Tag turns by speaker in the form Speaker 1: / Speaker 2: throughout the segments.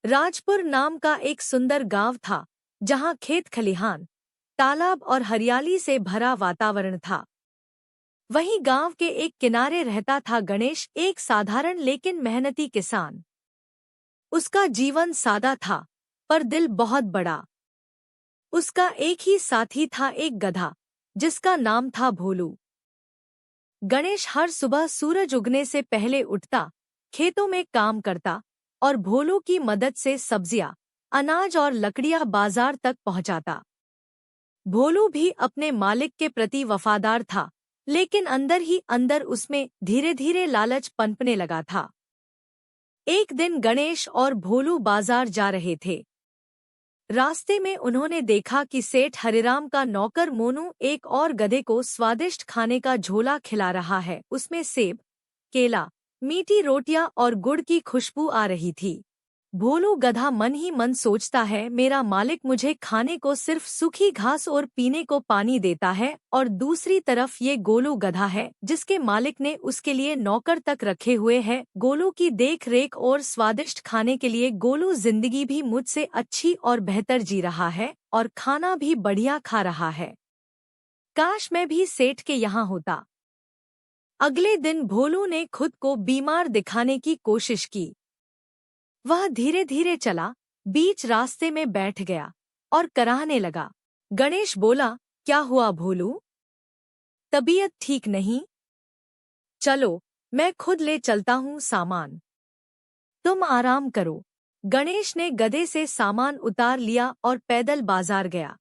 Speaker 1: राजपुर नाम का एक सुंदर गांव था, जहां खेत खलिहान, तालाब और हरियाली से भरा वातावरण था। वहीं गांव के एक किनारे रहता था गणेश, एक साधारण लेकिन मेहनती किसान। उसका जीवन सादा था, पर दिल बहुत बड़ा। उसका एक ही साथी था, एक गधा, जिसका नाम था भोलू। गणेश हर सुबह सूरज उगने से पहले उठता, खेतों में काम करता और भोलू की मदद से सब्जियां, अनाज और लकड़ियां बाजार तक पहुंचाता। भोलू भी अपने मालिक के प्रति वफादार था, लेकिन अंदर ही अंदर उसमें धीरे धीरे लालच पनपने लगा था। एक दिन गणेश और भोलू बाजार जा रहे थे। रास्ते में उन्होंने देखा कि सेठ हरिराम का नौकर मोनू एक और गधे को स्वादिष्ट खाने का झोला खिला रहा है। उसमें सेब, केला, मीठी रोटियां और गुड़ की खुशबू आ रही थी। भोलू गधा मन ही मन सोचता है, मेरा मालिक मुझे खाने को सिर्फ सूखी घास और पीने को पानी देता है, और दूसरी तरफ ये गोलू गधा है जिसके मालिक ने उसके लिए नौकर तक रखे हुए हैं। गोलू की देख रेख और स्वादिष्ट खाने के लिए गोलू जिंदगी भी मुझसे अच्छी और बेहतर जी रहा है और खाना भी बढ़िया खा रहा है। काश मैं भी सेठ के यहाँ होता। अगले दिन भोलू ने खुद को बीमार दिखाने की कोशिश की। वह धीरे धीरे चला, बीच रास्ते में बैठ गया और कराहने लगा। गणेश बोला, क्या हुआ भोलू? तबीयत ठीक नहीं? चलो, मैं खुद ले चलता हूँ सामान। तुम आराम करो। गणेश ने गधे से सामान उतार लिया और पैदल बाजार गया।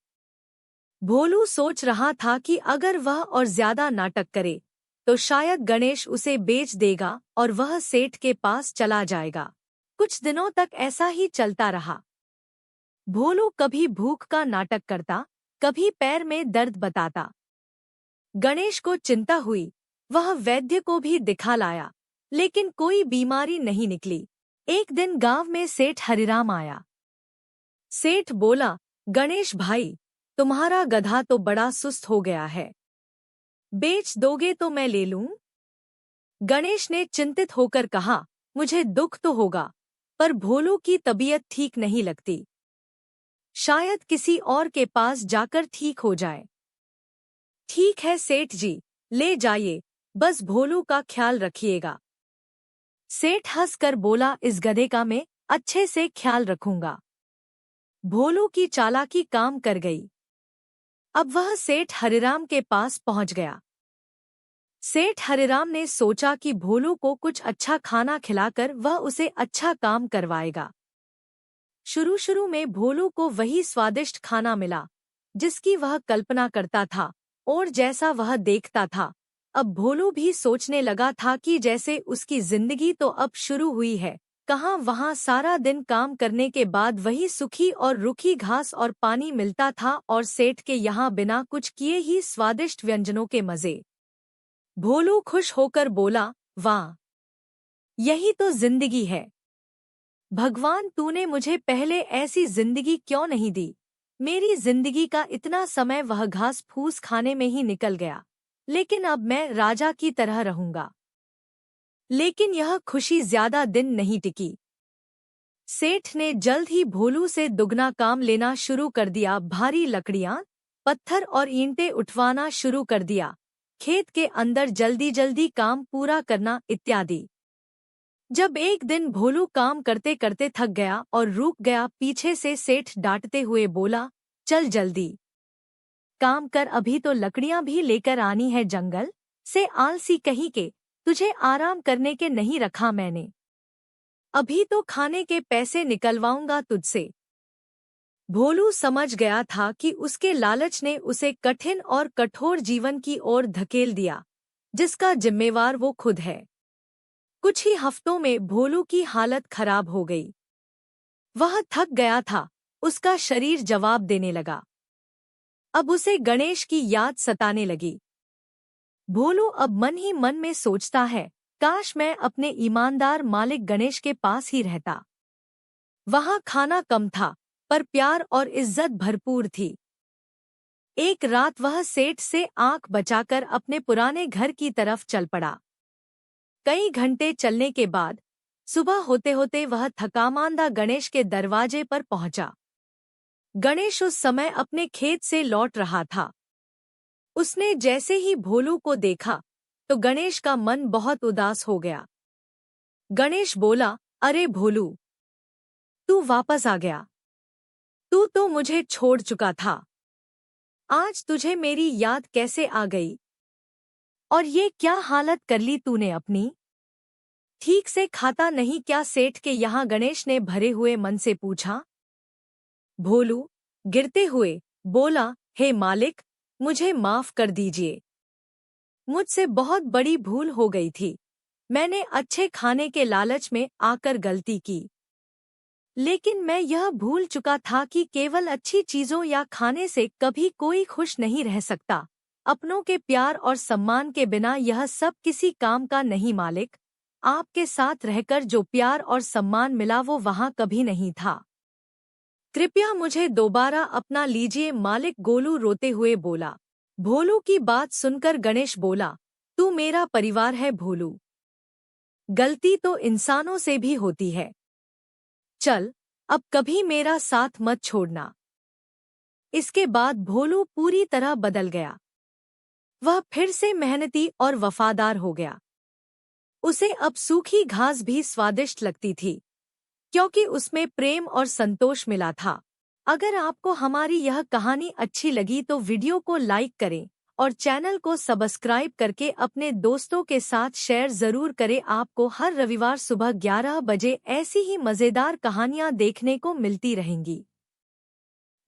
Speaker 1: भोलू सोच रहा था कि अगर वह और ज्यादा नाटक करे तो शायद गणेश उसे बेच देगा और वह सेठ के पास चला जाएगा। कुछ दिनों तक ऐसा ही चलता रहा। भोलू कभी भूख का नाटक करता, कभी पैर में दर्द बताता। गणेश को चिंता हुई। वह वैद्य को भी दिखा लाया, लेकिन कोई बीमारी नहीं निकली। एक दिन गांव में सेठ हरिराम आया। सेठ बोला, गणेश भाई, तुम्हारा गधा तो बड़ा सुस्त हो गया है। बेच दोगे तो मैं ले लूं? गणेश ने चिंतित होकर कहा, मुझे दुख तो होगा, पर भोलू की तबीयत ठीक नहीं लगती। शायद किसी और के पास जाकर ठीक हो जाए। ठीक है सेठ जी, ले जाइए, बस भोलू का ख्याल रखिएगा। सेठ हंसकर बोला, इस गधे का मैं अच्छे से ख्याल रखूंगा। भोलू की चालाकी काम कर गई। अब वह सेठ हरिराम के पास पहुंच गया। सेठ हरिराम ने सोचा कि भोलू को कुछ अच्छा खाना खिलाकर वह उसे अच्छा काम करवाएगा। शुरू शुरू में भोलू को वही स्वादिष्ट खाना मिला जिसकी वह कल्पना करता था और जैसा वह देखता था। अब भोलू भी सोचने लगा था कि जैसे उसकी जिंदगी तो अब शुरू हुई है, कहाँ वहाँ सारा दिन काम करने के बाद वही सूखी और रूखी घास और पानी मिलता था, और सेठ के यहाँ बिना कुछ किए ही स्वादिष्ट व्यंजनों के मजे। भोलू खुश होकर बोला, वाह, यही तो जिंदगी है। भगवान, तूने मुझे पहले ऐसी जिंदगी क्यों नहीं दी? मेरी जिंदगी का इतना समय वह घास फूस खाने में ही निकल गया, लेकिन अब मैं राजा की तरह रहूंगा। लेकिन यह खुशी ज्यादा दिन नहीं टिकी। सेठ ने जल्द ही भोलू से दुगना काम लेना शुरू कर दिया। भारी लकड़ियां, पत्थर और ईंटें उठवाना शुरू कर दिया, खेत के अंदर जल्दी जल्दी काम पूरा करना इत्यादि। जब एक दिन भोलू काम करते करते थक गया और रुक गया, पीछे से सेठ डांटते हुए बोला, चल जल्दी काम कर, अभी तो लकड़ियां भी लेकर आनी है। जंगल से आलसी कहीं के, तुझे आराम करने के नहीं रखा मैंने। अभी तो खाने के पैसे निकलवाऊंगा तुझसे। भोलू समझ गया था कि उसके लालच ने उसे कठिन और कठोर जीवन की ओर धकेल दिया, जिसका जिम्मेवार वो खुद है। कुछ ही हफ्तों में भोलू की हालत खराब हो गई। वह थक गया था, उसका शरीर जवाब देने लगा। अब उसे गणेश की याद सताने लगी। भोलू अब मन ही मन में सोचता है, काश मैं अपने ईमानदार मालिक गणेश के पास ही रहता। वहाँ खाना कम था, पर प्यार और इज्जत भरपूर थी। एक रात वह सेठ से आंख बचाकर अपने पुराने घर की तरफ चल पड़ा। कई घंटे चलने के बाद सुबह होते होते वह थकामांदा गणेश के दरवाजे पर पहुंचा। गणेश उस समय अपने खेत से लौट रहा था। उसने जैसे ही भोलू को देखा तो गणेश का मन बहुत उदास हो गया। गणेश बोला, अरे भोलू, तू वापस आ गया। तू तो मुझे छोड़ चुका था। आज तुझे मेरी याद कैसे आ गई? और ये क्या हालत कर ली तूने अपनी? ठीक से खाता नहीं क्या सेठ के यहाँ? गणेश ने भरे हुए मन से पूछा। भोलू गिरते हुए बोला, हे मालिक, मुझे माफ कर दीजिए। मुझसे बहुत बड़ी भूल हो गई थी। मैंने अच्छे खाने के लालच में आकर गलती की। लेकिन मैं यह भूल चुका था कि केवल अच्छी चीजों या खाने से कभी कोई खुश नहीं रह सकता। अपनों के प्यार और सम्मान के बिना यह सब किसी काम का नहीं मालिक। आपके साथ रहकर जो प्यार और सम्मान मिला वो वहाँ कभी नहीं था। कृपया मुझे दोबारा अपना लीजिए मालिक, गोलू रोते हुए बोला। भोलू की बात सुनकर गणेश बोला, तू मेरा परिवार है भोलू। गलती तो इंसानों से भी होती है। चल, अब कभी मेरा साथ मत छोड़ना। इसके बाद भोलू पूरी तरह बदल गया। वह फिर से मेहनती और वफादार हो गया। उसे अब सूखी घास भी स्वादिष्ट लगती थी, क्योंकि उसमें प्रेम और संतोष मिला था। अगर आपको हमारी यह कहानी अच्छी लगी तो वीडियो को लाइक करें और चैनल को सब्सक्राइब करके अपने दोस्तों के साथ शेयर जरूर करें। आपको हर रविवार सुबह 11 बजे ऐसी ही मजेदार कहानियां देखने को मिलती रहेंगी।